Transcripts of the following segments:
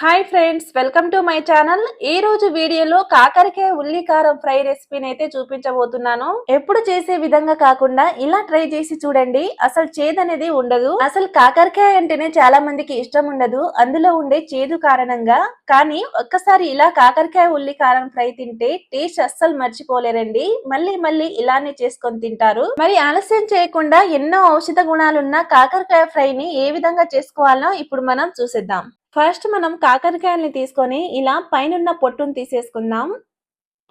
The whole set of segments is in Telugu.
Hi friends, welcome to my channel. ఈ రోజు వీడియోలో కాకరకాయ ఉల్లి కారం ఫ్రై రెసిపీని అయితే చూపించబోతున్నాను. ఎప్పుడు చేసే విధంగా కాకుండా ఇలా ట్రై చేసి చూడండి. అసలు చేదు అనేది ఉండదు. అసలు కాకరకాయ అంటేనే చాలా మందికి ఇష్టం ఉండదు, అందులో ఉండే చేదు కారణంగా. కానీ ఒక్కసారి ఇలా కాకరకాయ ఉల్లి కారం ఫ్రై తింటే టేస్ట్ అస్సలు మర్చిపోలేరండి. మళ్ళీ మళ్ళీ ఇలానే చేసుకొని తింటారు. మరి ఆలస్యం చేయకుండా ఎన్నో ఔషధ గుణాలున్న కాకరకాయ ఫ్రైని ఏ విధంగా చేసుకోవాలో ఇప్పుడు మనం చూసేద్దాం. ఫస్ట్ మనం కాకరకాయల్ని తీసుకొని ఇలా పైనున్న పొట్టును తీసేసుకుందాం.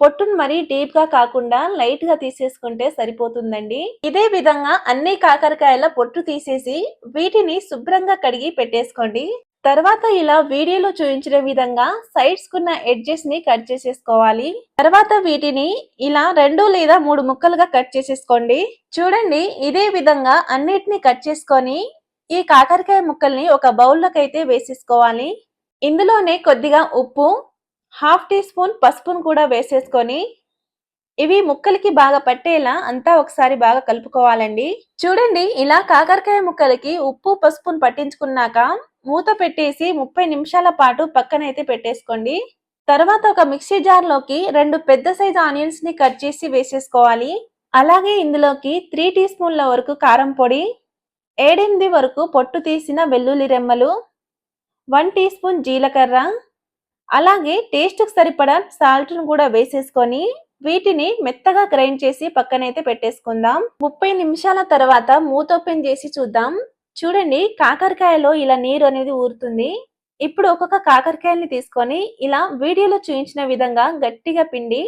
పొట్టును మరీ డీప్ గా కాకుండా లైట్ గా తీసేసుకుంటే సరిపోతుందండి. ఇదే విధంగా అన్ని కాకరకాయల పొట్టు తీసేసి వీటిని శుభ్రంగా కడిగి పెట్టేసుకోండి. తర్వాత ఇలా వీడియోలో చూపించిన విధంగా సైడ్స్ కున్న ఎడ్జెస్ ని కట్ చేసేసుకోవాలి. తర్వాత వీటిని ఇలా 2 లేదా 3 ముక్కలుగా కట్ చేసేసుకోండి. చూడండి, ఇదే విధంగా అన్నిటిని కట్ చేసుకొని ఈ కాకరకాయ ముక్కల్ని ఒక బౌల్లోకి అయితే వేసేసుకోవాలి. ఇందులోనే కొద్దిగా ఉప్పు, 1/2 టీ స్పూన్ పసుపును కూడా వేసేసుకొని ఇవి ముక్కలకి బాగా పట్టేలా అంతా ఒకసారి బాగా కలుపుకోవాలండి. చూడండి, ఇలా కాకరకాయ ముక్కలకి ఉప్పు పసుపును పట్టించుకున్నాక మూత పెట్టేసి 30 నిమిషాల పాటు పక్కనైతే పెట్టేసుకోండి. తర్వాత ఒక మిక్సీ జార్ లోకి 2 పెద్ద సైజు ఆనియన్స్ ని కట్ చేసి వేసేసుకోవాలి. అలాగే ఇందులోకి 3 టీ స్పూన్ల వరకు కారం పొడి, 7-8 వరకు పొట్టు తీసిన వెల్లుల్లి రెమ్మలు, 1 టీ స్పూన్ జీలకర్ర, అలాగే టేస్ట్కి సరిపడా సాల్ట్ను కూడా వేసేసుకొని వీటిని మెత్తగా గ్రైండ్ చేసి పక్కనైతే పెట్టేసుకుందాం. 30 నిమిషాల తర్వాత మూత ఓపెన్ చేసి చూద్దాం. చూడండి, కాకరకాయలో ఇలా నీరు అనేది ఊరుతుంది. ఇప్పుడు ఒక్కొక్క కాకరకాయల్ని తీసుకొని ఇలా వీడియోలో చూపించిన విధంగా గట్టిగా పిండి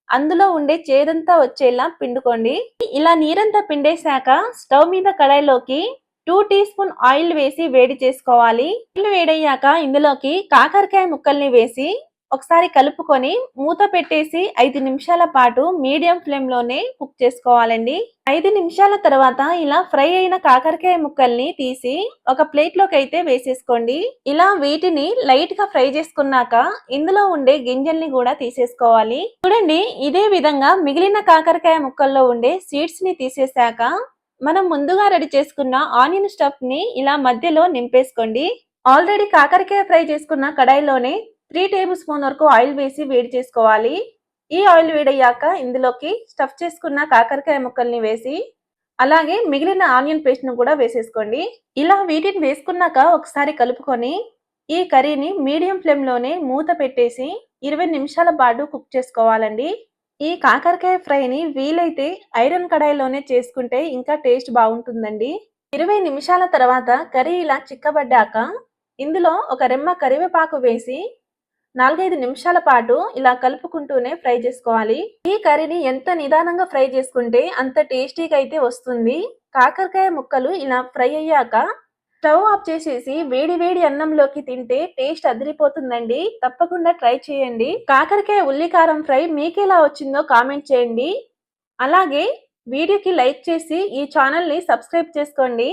అందులో ఉండే చేదంతా వచ్చేలా పిండుకోండి. ఇలా నీరంతా పిండేశాక స్టవ్ మీద కడాయిలోకి 2 టీ స్పూన్ ఆయిల్ వేసి వేడి చేసుకోవాలి. ఆయిల్ వేడయ్యాక ఇందులోకి కాకరకాయ ముక్కల్ని వేసి ఒకసారి కలుపుకొని మూత పెట్టేసి 5 నిమిషాల పాటు మీడియం ఫ్లేమ్ లోనే కుక్ చేసుకోవాలండి. 5 నిమిషాల తర్వాత ఇలా ఫ్రై అయిన కాకరకాయ ముక్కల్ని తీసి ఒక ప్లేట్ లోకి అయితే వేసేసుకోండి. ఇలా వీటిని లైట్ గా ఫ్రై చేసుకున్నాక ఇందులో ఉండే గింజల్ని కూడా తీసేసుకోవాలి. చూడండి, ఇదే విధంగా మిగిలిన కాకరకాయ ముక్కల్లో ఉండే సీడ్స్ ని తీసేశాక మనం ముందుగా రెడీ చేసుకున్న ఆనియన్ స్టఫ్ ని ఇలా మధ్యలో నింపేసుకోండి. ఆల్రెడీ కాకరకాయ ఫ్రై చేసుకున్న కడాయిలోనే 3 టేబుల్ స్పూన్ వరకు ఆయిల్ వేసి వేడి చేసుకోవాలి. ఈ ఆయిల్ వేడయ్యాక ఇందులోకి స్టఫ్ చేసుకున్న కాకరకాయ ముక్కల్ని వేసి అలాగే మిగిలిన ఆనియన్ పేస్ట్ ను కూడా వేసేసుకోండి. ఇలా వీటిని వేసుకున్నాక ఒకసారి కలుపుకొని ఈ కర్రీని మీడియం ఫ్లేమ్ లోనే మూత పెట్టేసి 20 నిమిషాల పాటు కుక్ చేసుకోవాలండి. ఈ కాకరకాయ ఫ్రైని వీలైతే ఐరన్ కడాయిలోనే చేసుకుంటే ఇంకా టేస్ట్ బాగుంటుందండి. 20 నిమిషాల తర్వాత కర్రీ ఇలా చిక్కబడ్డాక ఇందులో ఒక రెమ్మ కరివేపాకు వేసి 4-5 నిమిషాల పాటు ఇలా కలుపుకుంటూనే ఫ్రై చేసుకోవాలి. ఈ కర్రీని ఎంత నిదానంగా ఫ్రై చేసుకుంటే అంత టేస్టీగా అయితే వస్తుంది. కాకరకాయ ముక్కలు ఇలా ఫ్రై అయ్యాక స్టవ్ ఆఫ్ చేసేసి వేడి వేడి అన్నంలోకి తింటే టేస్ట్ అదిరిపోతుందండి. తప్పకుండా ట్రై చేయండి. కాకరకాయ ఉల్లి కారం ఫ్రై మీకు ఎలా వచ్చిందో కామెంట్ చేయండి. అలాగే వీడియోకి లైక్ చేసి ఈ ఛానల్ ని సబ్స్క్రైబ్ చేసుకోండి.